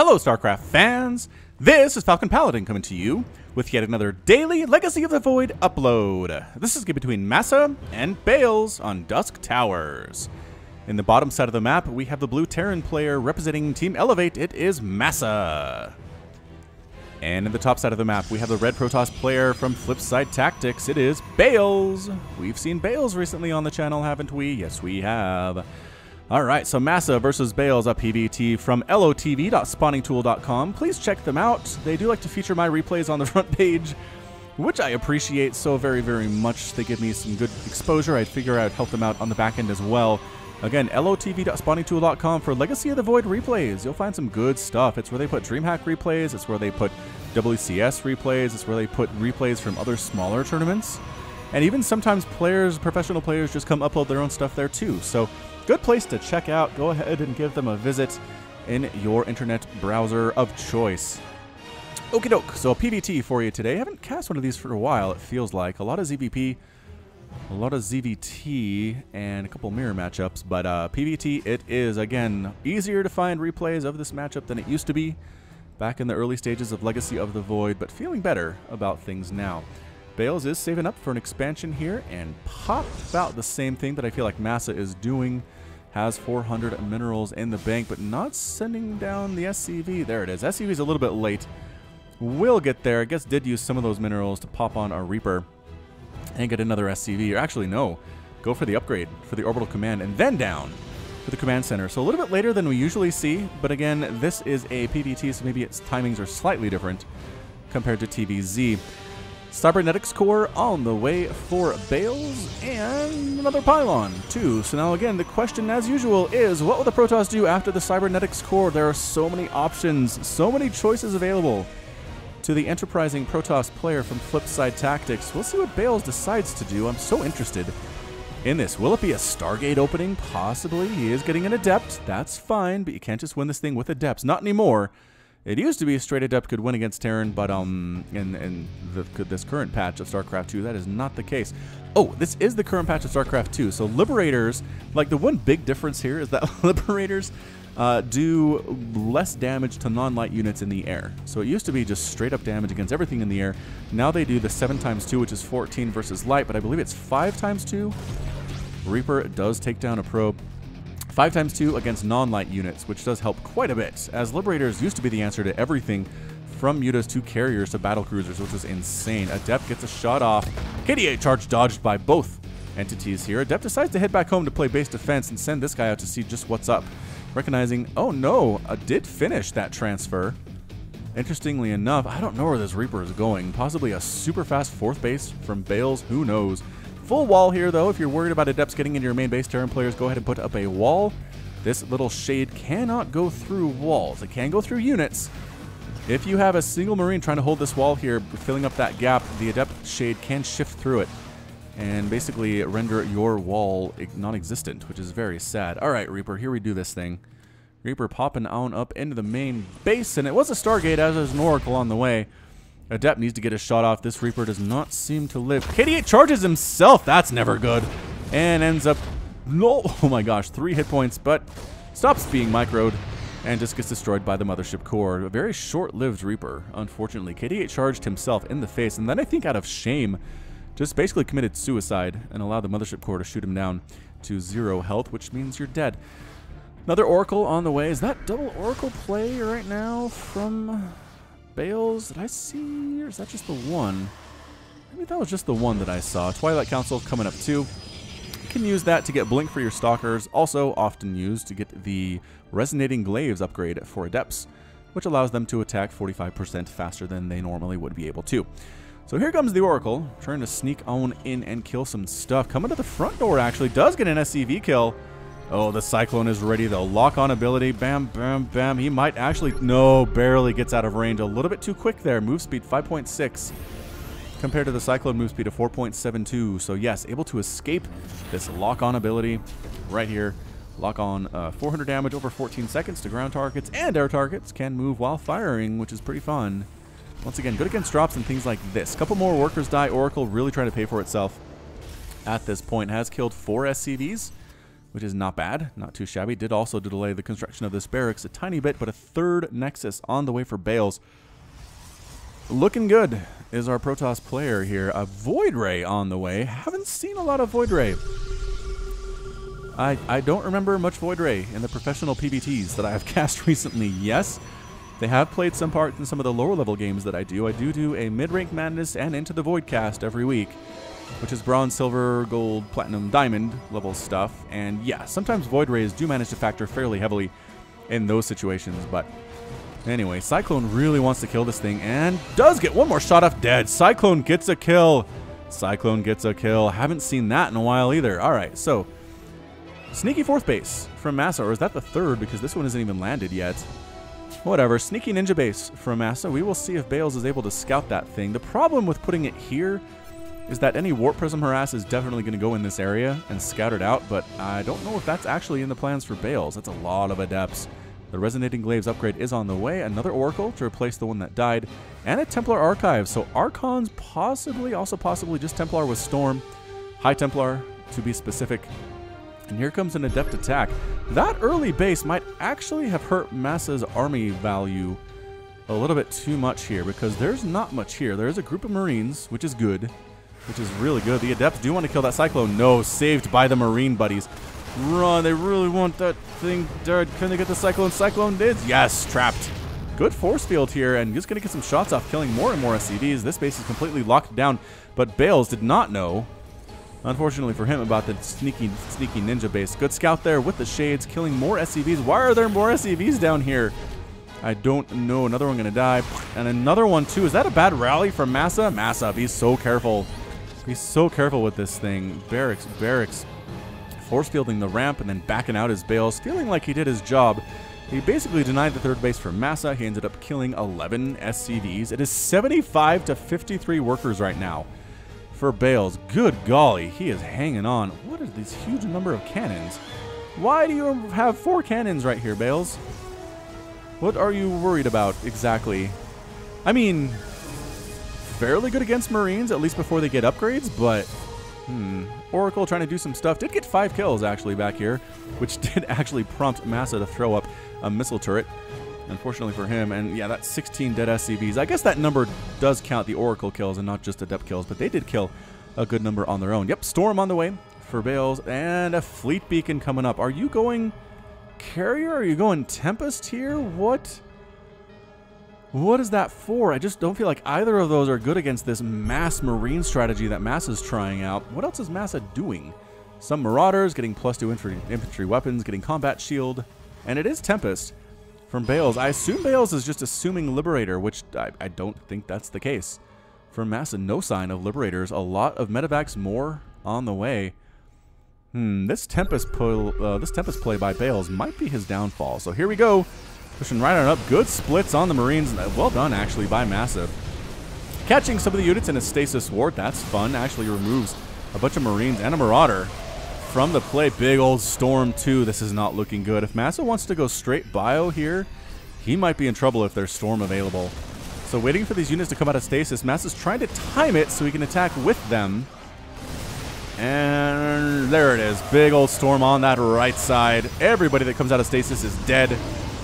Hello, StarCraft fans! This is Falcon Paladin coming to you with yet another daily Legacy of the Void upload. This is between MaSa and Bales on Dusk Towers. In the bottom side of the map, we have the blue Terran player representing Team Elevate. It is MaSa. And in the top side of the map, we have the red Protoss player from Flipside Tactics. It is Bales. We've seen Bales recently on the channel, haven't we? Yes, we have. Alright, so MaSa versus Bales up PvT from lotv.spawningtool.com. Please check them out. They do like to feature my replays on the front page, which I appreciate so very, very much. They give me some good exposure. I figure I'd help them out on the back end as well. Again, lotv.spawningtool.com for Legacy of the Void replays. You'll find some good stuff. It's where they put DreamHack replays. It's where they put WCS replays. It's where they put replays from other smaller tournaments. And even sometimes players, professional players, just come upload their own stuff there too. So good place to check out. Go ahead and give them a visit in your internet browser of choice. Okie doke, so a PvT for you today. I haven't cast one of these for a while, it feels like. A lot of ZVP, a lot of ZVT, and a couple mirror matchups. But PvT, it is, again, easier to find replays of this matchup than it used to be back in the early stages of Legacy of the Void, but feeling better about things now. Bales is saving up for an expansion here and popped about the same thing that I feel like MaSa is doing. Has 400 minerals in the bank, but not sending down the SCV. There it is. SCV is a little bit late. We'll get there. I guess did use some of those minerals to pop on our Reaper and get another SCV. Or actually, no. Go for the upgrade for the orbital command and then down for the command center. So a little bit later than we usually see, but again, this is a PvT, so maybe its timings are slightly different compared to TVZ. Cybernetics core on the way for Bales, and another pylon too. So now again, the question as usual is, what will the Protoss do after the Cybernetics core? There are so many options, so many choices available to the enterprising Protoss player from Flipside Tactics. We'll see what Bales decides to do. I'm so interested in this. Will it be a Stargate opening? Possibly. He is getting an Adept. That's fine, but you can't just win this thing with Adepts. Not anymore. It used to be a straight Adept could win against Terran, but in this current patch of StarCraft 2, that is not the case. Oh, this is the current patch of StarCraft 2. So Liberators, like the one big difference here is that Liberators do less damage to non-light units in the air. So it used to be just straight up damage against everything in the air. Now they do the 7x2, which is 14 versus light, but I believe it's 5x2. Reaper does take down a probe. 5x2 against non-light units, which does help quite a bit, as Liberators used to be the answer to everything from mutas to carriers to battle cruisers, which was insane. Adept gets a shot off. KDA charge dodged by both entities here. Adept decides to head back home to play base defense and send this guy out to see just what's up. Recognizing, oh no, did finish that transfer. Interestingly enough, I don't know where this Reaper is going. Possibly a super fast fourth base from Bales, who knows. Full wall here, though. If you're worried about Adepts getting into your main base, Terran players, go ahead and put up a wall. This little shade cannot go through walls. It can go through units. If you have a single Marine trying to hold this wall here, filling up that gap, the Adept shade can shift through it and basically render your wall non-existent, which is very sad. All right, Reaper, here we do this thing. Reaper popping on up into the main base, and it was a Stargate, as there's an Oracle on the way. Adept needs to get a shot off. This Reaper does not seem to live. KD8 charges himself. That's never good. And ends up, no, oh my gosh, 3 hit points, but stops being microed and just gets destroyed by the Mothership core. A very short-lived Reaper, unfortunately. KD8 charged himself in the face, and then I think out of shame, just basically committed suicide and allowed the Mothership core to shoot him down to 0 health, which means you're dead. Another Oracle on the way. Is that double Oracle play right now from Bales? Did I see, or is that just the one? Maybe that was just the one that I saw. Twilight Council coming up too. You can use that to get Blink for your Stalkers. Also often used to get the Resonating Glaives upgrade for Adepts, which allows them to attack 45% faster than they normally would be able to. So here comes the Oracle, trying to sneak on in and kill some stuff. Coming to the front door, actually, does get an SCV kill. Oh, the Cyclone is ready. The lock-on ability. Bam, bam, bam. He might actually... No, barely gets out of range. A little bit too quick there. Move speed 5.6 compared to the Cyclone move speed of 4.72. So yes, able to escape this lock-on ability right here. Lock on 400 damage over 14 seconds to ground targets and air targets. Can move while firing, which is pretty fun. Once again, good against drops and things like this. Couple more workers die. Oracle really trying to pay for itself at this point. Has killed 4 SCVs. which is not bad, not too shabby. Did also delay the construction of this barracks a tiny bit, but a third Nexus on the way for Bales. Looking good is our Protoss player here. A Void Ray on the way. Haven't seen a lot of Void Ray. I don't remember much Void Ray in the professional PBTs that I have cast recently. Yes, they have played some part in some of the lower level games that I do. I do a mid-rank Madness and Into the Void cast every week, which is bronze, silver, gold, platinum, diamond level stuff. And yeah, sometimes Void Rays do manage to factor fairly heavily in those situations. But anyway, Cyclone really wants to kill this thing and does get one more shot off dead. Cyclone gets a kill. Cyclone gets a kill. Haven't seen that in a while either. All right, so sneaky fourth base from MaSa, or is that the third because this one isn't even landed yet? Whatever, sneaky ninja base from MaSa. We will see if Bales is able to scout that thing. The problem with putting it here is that any Warp Prism harass is definitely going to go in this area and scout it out, but I don't know if that's actually in the plans for Bales. That's a lot of adepts. The Resonating Glaives upgrade is on the way, another Oracle to replace the one that died, and a Templar Archive. So Archons possibly just Templar with Storm, High Templar to be specific. And here comes an adept attack. That early base might actually have hurt MaSa's army value a little bit too much here, because there's not much here. There is a group of Marines, which is good, which is really good. The adepts do want to kill that Cyclone. No, saved by the Marine buddies. Run, they really want that thing dead. Can they get the Cyclone? Cyclone did. Yes, trapped. Good force field here, and just going to get some shots off, killing more and more SCVs. This base is completely locked down, but Bales did not know, unfortunately for him, about the sneaky ninja base. Good scout there with the shades, killing more SCVs. Why are there more SCVs down here? I don't know. Another one going to die. And another one too. Is that a bad rally from MaSa? MaSa, be so careful. Be so careful with this thing. Barracks. Force fielding the ramp and then backing out his Bales, feeling like he did his job. He basically denied the third base for MaSa. He ended up killing 11 SCVs. It is 75 to 53 workers right now for Bales. Good golly, he is hanging on. What is this huge number of cannons? Why do you have 4 cannons right here, Bales? What are you worried about exactly? I mean, fairly good against Marines, at least before they get upgrades, but Oracle trying to do some stuff. Did get 5 kills actually back here, which did actually prompt MaSa to throw up a missile turret, unfortunately for him. And yeah, that's 16 dead SCVs. I guess that number does count the Oracle kills and not just adept kills, but they did kill a good number on their own. Yep, Storm on the way for Bales, and a Fleet Beacon coming up. Are you going Carrier? Are you going Tempest here? What is that for? I just don't feel like either of those are good against this mass Marine strategy that MaSa's trying out. What else is MaSa doing? Some Marauders, getting +2 infantry weapons, getting Combat Shield, and it is Tempest from Bales. I assume Bales is just assuming Liberator, which I don't think that's the case. From MaSa, no sign of Liberators. A lot of medevacs more on the way. This Tempest play by Bales might be his downfall. So here we go. Pushing right on up. Good splits on the Marines. Well done, actually, by MaSa. Catching some of the units in a stasis ward. That's fun. Actually removes a bunch of Marines and a Marauder from the play. Big old Storm, too. This is not looking good. If MaSa wants to go straight bio here, he might be in trouble if there's Storm available. So waiting for these units to come out of stasis. MaSa's trying to time it so he can attack with them. And there it is. Big old Storm on that right side. Everybody that comes out of stasis is dead.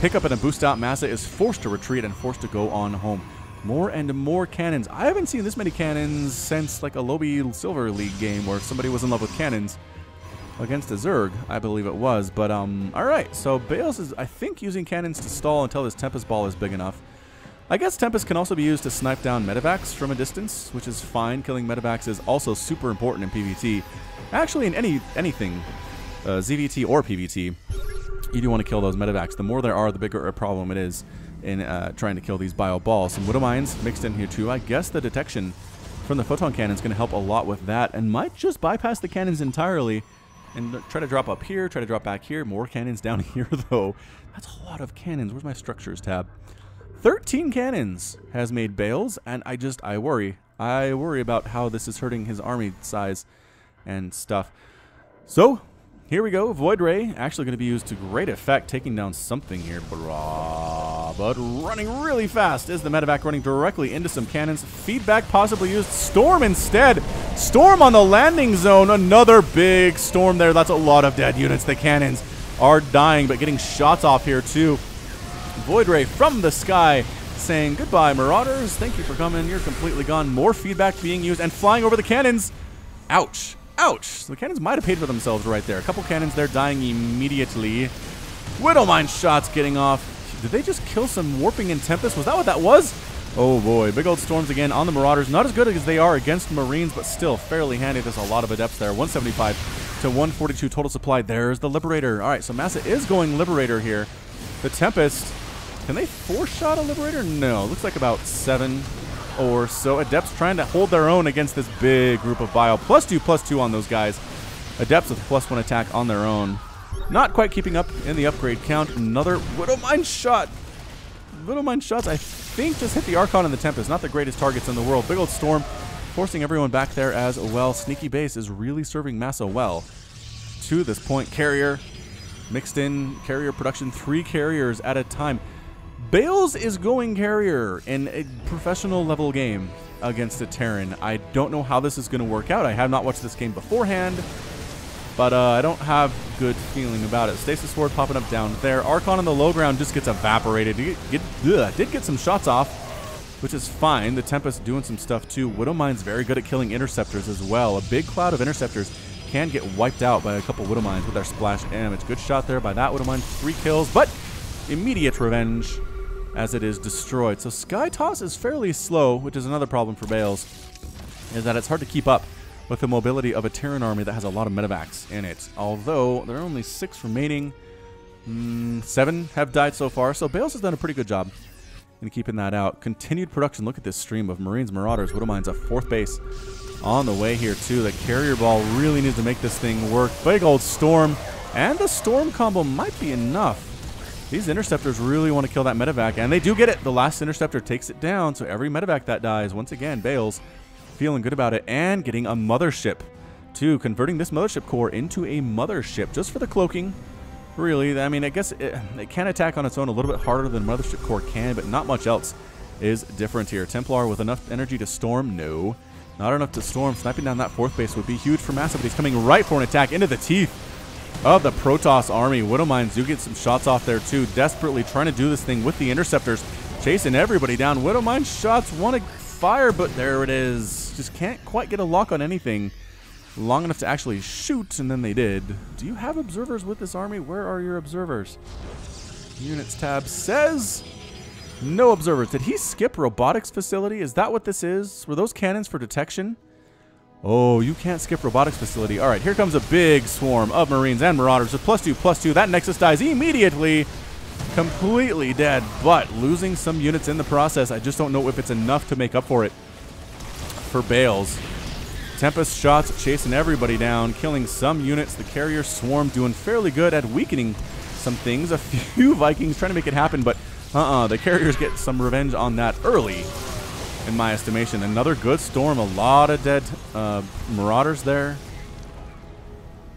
Pick up and a boost out. MaSa is forced to retreat and forced to go on home. More and more cannons. I haven't seen this many cannons since like a Lobby Silver League game where somebody was in love with cannons against a Zerg, I believe it was. But alright, so Bales is, I think, using cannons to stall until his Tempest ball is big enough. I guess Tempest can also be used to snipe down medevacs from a distance, which is fine. Killing medevacs is also super important in PvT. Actually, in anything, ZVT or PvT, you do want to kill those medevacs. The more there are, the bigger a problem it is in trying to kill these bio balls. Some Widow Mines mixed in here too. I guess the detection from the photon cannon is going to help a lot with that, and might just bypass the cannons entirely and try to drop up here, try to drop back here. More cannons down here though. That's a lot of cannons. Where's my structures tab? 13 cannons has made Bales, and I worry. I worry about how this is hurting his army size and stuff. So here we go. Void Ray actually going to be used to great effect, taking down something here. But running really fast is the medevac, running directly into some cannons. Feedback possibly used. Storm instead. Storm on the landing zone. Another big storm there. That's a lot of dead units. The cannons are dying, but getting shots off here too. Void Ray from the sky saying, goodbye, Marauders. Thank you for coming. You're completely gone. More feedback being used and flying over the cannons. Ouch. Ouch. So the cannons might have paid for themselves right there. A couple cannons there dying immediately. Widowmine shots getting off. Did they just kill some Warping and Tempest? Was that what that was? Oh boy, big old storms again on the Marauders. Not as good as they are against Marines, but still fairly handy. There's a lot of adepts there. 175 to 142 total supply. There's the Liberator. All right, so MaSa is going Liberator here. The Tempest, can they four-shot a Liberator? No, looks like about 7 or so. Adepts trying to hold their own against this big group of Bile. +2/+2 on those guys. Adepts with +1 attack on their own. Not quite keeping up in the upgrade count. Another Widowmine shot. Widowmine shots, I think, just hit the Archon and the Tempest. Not the greatest targets in the world. Big old storm forcing everyone back there as well. Sneaky base is really serving MaSa well. To this point, carrier mixed in, carrier production, 3 carriers at a time. Bales is going carrier in a professional level game against a Terran. I don't know how this is going to work out. I have not watched this game beforehand, but I don't have good feeling about it. Stasis Sword popping up down there. Archon on the low ground just gets evaporated. Did get some shots off, which is fine. The Tempest doing some stuff too. Widowmine's very good at killing interceptors as well. A big cloud of interceptors can get wiped out by a couple Widowmines with their splash damage. Good shot there by that Widowmine. 3 kills, but immediate revenge as it is destroyed. So Sky Toss is fairly slow, which is another problem for Bales, is that it's hard to keep up with the mobility of a Terran army that has a lot of medevacs in it. Although there are only 6 remaining. 7 have died so far, so Bales has done a pretty good job in keeping that out. Continued production. Look at this stream of Marines, Marauders, Widowmines, a 4th base on the way here too. The carrier ball really needs to make this thing work. Big old storm, and the storm combo might be enough. These interceptors really want to kill that medevac, and they do get it. The last interceptor takes it down, so every medevac that dies, once again, Bales feeling good about it, and getting a mothership too, converting this mothership core into a mothership just for the cloaking. Really, I mean, I guess it can attack on its own a little bit harder than mothership core can, but not much else is different here. Templar with enough energy to storm? No, not enough to storm. Sniping down that 4th base would be huge for MaSa, but he's coming right for an attack into the teeth of the Protoss army. Widowmines do get some shots off there too, desperately trying to do this thing with the interceptors, chasing everybody down. Widowmine shots want to fire, but there it is. Just can't quite get a lock on anything long enough to actually shoot, and then they did. Do you have observers with this army? Where are your observers? Units tab says no observers. Did he skip robotics facility? Is that what this is? Were those cannons for detection? Oh, you can't skip robotics facility. All right, here comes a big swarm of Marines and Marauders with +2/+2. That Nexus dies immediately. Completely dead, but losing some units in the process. I just don't know if it's enough to make up for it for Bales. Tempest shots chasing everybody down, killing some units. The carrier swarm doing fairly good at weakening some things. A few Vikings trying to make it happen, but the carriers get some revenge on that early, in my estimation. Another good storm. A lot of dead Marauders there.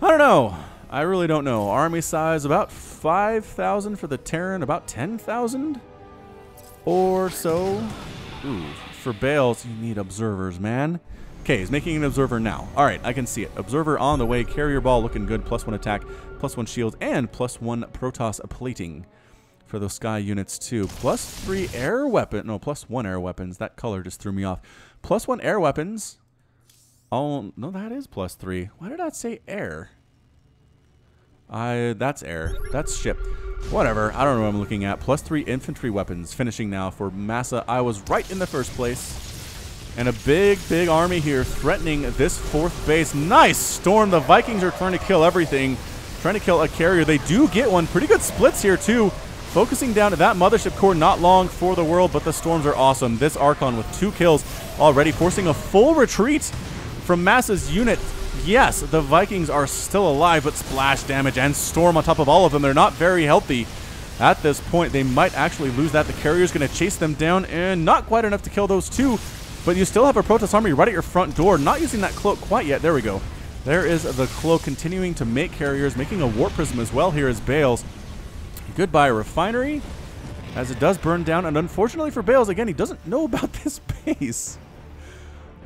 I don't know. I really don't know. Army size about 5,000 for the Terran, about 10,000 or so. Ooh, for Bales, you need observers, man. Okay, he's making an observer now. All right, I can see it. Observer on the way. Carrier ball looking good. +1 attack, +1 shield, and +1 Protoss plating for those sky units too. +3 air weapon. No, +1 air weapons. That color just threw me off. +1 air weapons. Oh, no, that is +3. Why did that say air? That's air. That's ship. Whatever. I don't know what I'm looking at. +3 infantry weapons. Finishing now for MaSa. I was right in the first place. And a big, big army here threatening this 4th base. Nice storm. The Vikings are trying to kill everything. Trying to kill a carrier. They do get one. Pretty good splits here, too. Focusing down to that mothership core. Not long for the world, but the storms are awesome. This Archon with 2 kills already, forcing a full retreat from MaSa's unit. Yes, the Vikings are still alive, but splash damage and storm on top of all of them. They're not very healthy at this point. They might actually lose that. The carrier's going to chase them down, and not quite enough to kill those 2. But you still have a Protoss army right at your front door. Not using that cloak quite yet. There we go. There is the cloak continuing to make carriers, making a warp prism as well here as Bales. Goodbye refinery, as it does burn down. And unfortunately for Bales, again, he doesn't know about this base.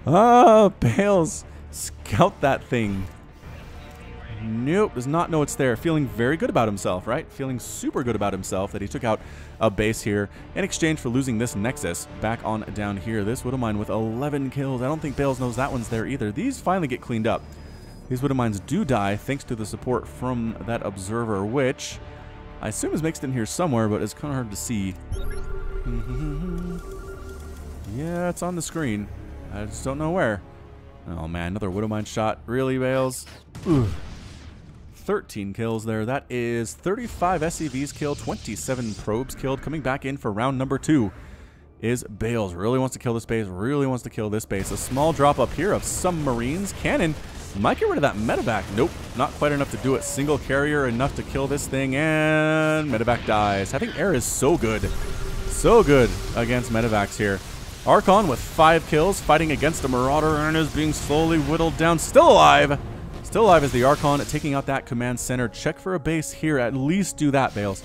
Bales Scout that thing. Nope, does not know it's there. Feeling very good about himself, right? Feeling super good about himself that he took out a base here in exchange for losing this Nexus. Back on down here, this Widow Mine with 11 kills. I don't think Bales knows that one's there either. These finally get cleaned up. These Widow Mines do die thanks to the support from that Observer, which I assume is mixed in here somewhere, but it's kind of hard to see. Yeah, it's on the screen. I just don't know where. Oh man, another Widow Mine shot. Really, Bales? Ooh. 13 kills there. That is 35 SCVs killed, 27 probes killed. Coming back in for round number 2 is Bales. Really wants to kill this base, really wants to kill this base. A small drop up here of some Marines. Cannon might get rid of that medevac. Nope, not quite enough to do it. Single carrier enough to kill this thing, and medevac dies. Having air is so good against medevacs here. Archon with 5 kills, fighting against a Marauder, and is being slowly whittled down. Still alive. Still alive is the Archon, taking out that command center. Check for a base here. At least do that, Bales.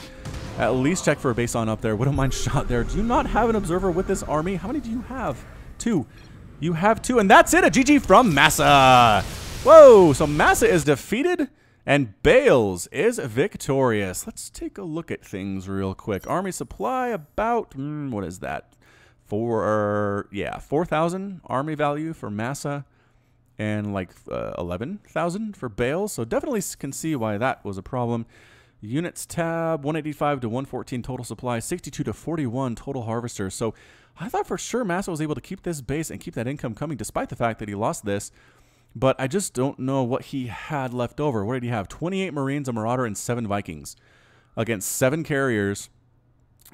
At least check for a base on up there. Widow Mine shot there. Do you not have an Observer with this army? How many do you have? 2. You have 2, and that's it. A GG from MaSa. Whoa, so MaSa is defeated, and Bales is victorious. Let's take a look at things real quick. Army supply about, what is that? 4,000 army value for MaSa. And like 11,000 for Bales, so definitely can see why that was a problem. Units tab, 185 to 114 total supply, 62 to 41 total harvesters. So I thought for sure MaSa was able to keep this base and keep that income coming despite the fact that he lost this. But I just don't know what he had left over. What did he have? 28 Marines, a Marauder, and 7 Vikings. Against 7 carriers,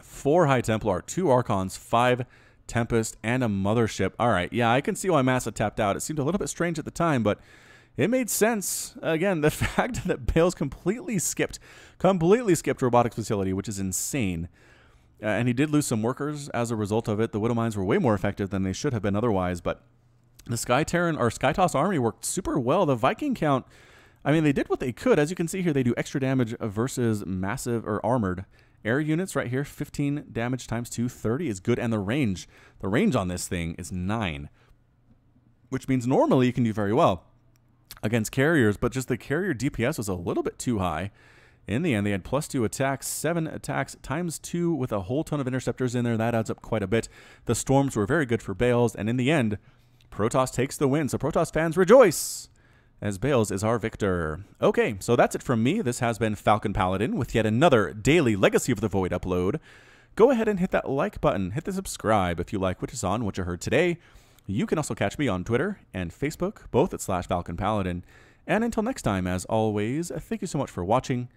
4 High Templar, 2 Archons, 5 Tempest, and a Mothership. All right, yeah, I can see why MaSa tapped out. It seemed a little bit strange at the time, but it made sense. Again, the fact that Bales completely skipped Robotics Facility, which is insane. And he did lose some workers as a result of it. The Widow Mines were way more effective than they should have been otherwise, but the Sky Terran or Skytoss army worked super well. The Viking count, I mean, they did what they could. As you can see here, they do extra damage versus massive or armored air units right here. 15 damage times 2, 30 is good. And the range on this thing is 9, which means normally you can do very well against carriers, but just the carrier DPS was a little bit too high. In the end, they had +2 attacks, 7 attacks times 2 with a whole ton of interceptors in there. That adds up quite a bit. The storms were very good for Bales, and in the end, Protoss takes the win. So Protoss fans rejoice, as Bales is our victor. Okay, so that's it from me. This has been Falcon Paladin with yet another daily Legacy of the Void upload. Go ahead and hit that like button. Hit the subscribe if you like what you saw and what you heard today. You can also catch me on Twitter and Facebook, both at /Falcon Paladin. And until next time, as always, thank you so much for watching,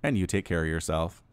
and you take care of yourself.